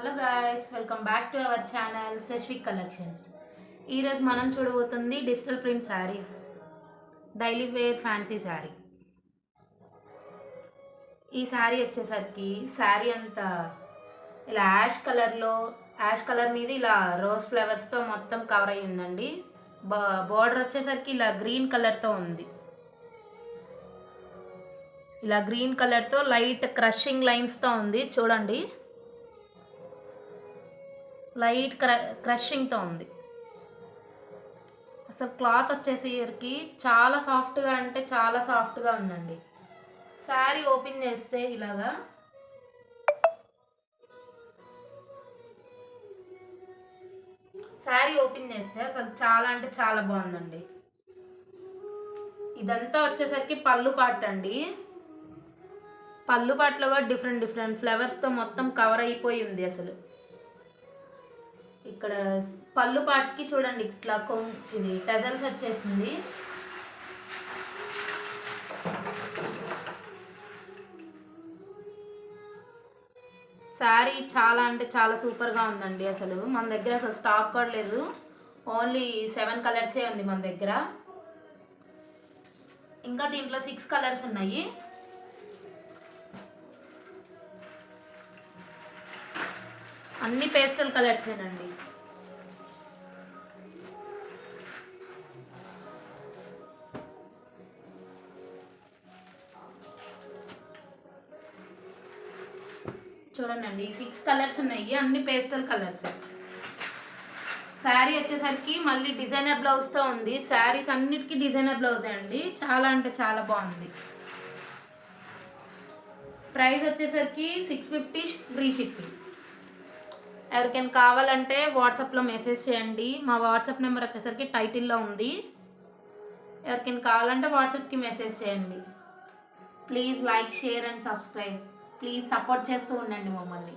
Hello guys, welcome back to our channel Shashvik collections. ఈరోజు మనం చూడబోతుంది digital print saris, daily wear fancy sari. ఈ శారీ వచ్చేసరికి శారీ అంతా ఇలా యాష్ కలర్ మీద ఇలా రోజ్ ఫ్లవర్స్తో మొత్తం కవర్ అయ్యి ఉందండి. బోర్డర్ వచ్చేసరికి ఇలా గ్రీన్ కలర్తో ఉంది. ఇలా గ్రీన్ కలర్తో లైట్ క్రషింగ్ లైన్స్తో ఉంది చూడండి. లైట్ క్రషింగ్తో ఉంది. అసలు క్లాత్ వచ్చేసరికి చాలా సాఫ్ట్గా అంటే చాలా సాఫ్ట్గా ఉందండి. శారీ ఓపెన్ చేస్తే ఇలాగా అసలు చాలా అంటే చాలా బాగుందండి. ఇదంతా వచ్చేసరికి పళ్ళు పాట అండి. పళ్ళు పాటలో కూడా డిఫరెంట్ ఫ్లవర్స్తో మొత్తం కవర్ అయిపోయి ఉంది. అసలు ఇక్కడ పళ్ళు పాటికి చూడండి ఇట్లా ఇది టజల్స్ వచ్చేసింది. శారీ చాలా అంటే చాలా సూపర్గా ఉందండి. అసలు మన దగ్గర అసలు స్టాక్ కూడా లేదు, ఓన్లీ 7 కలర్సే ఉంది మన దగ్గర. ఇంకా దీంట్లో 6 కలర్స్ ఉన్నాయి. అన్ని పేస్టల్ కలర్సేనండి. చూడండి 6 కలర్స్ ఉన్నాయి, అన్ని పేస్టల్ కలర్స్. శారీ వచ్చేసరికి మళ్ళీ డిజైనర్ బ్లౌజ్తో ఉంది. శారీస్ అన్నిటికీ డిజైనర్ బ్లౌజే అండి. చాలా అంటే చాలా బాగుంది. ప్రైస్ వచ్చేసరికి 650 ఫ్రీ షిప్పింగ్. ఎవరికైనా కావాలంటే వాట్సాప్లో మెసేజ్ చేయండి. మా వాట్సాప్ నెంబర్ వచ్చేసరికి టైటిల్లో ఉంది. ఎవరికైనా కావాలంటే వాట్సాప్కి మెసేజ్ చేయండి. Please like, share and subscribe. Please support చేస్తూ ఉండండి మమ్మల్ని.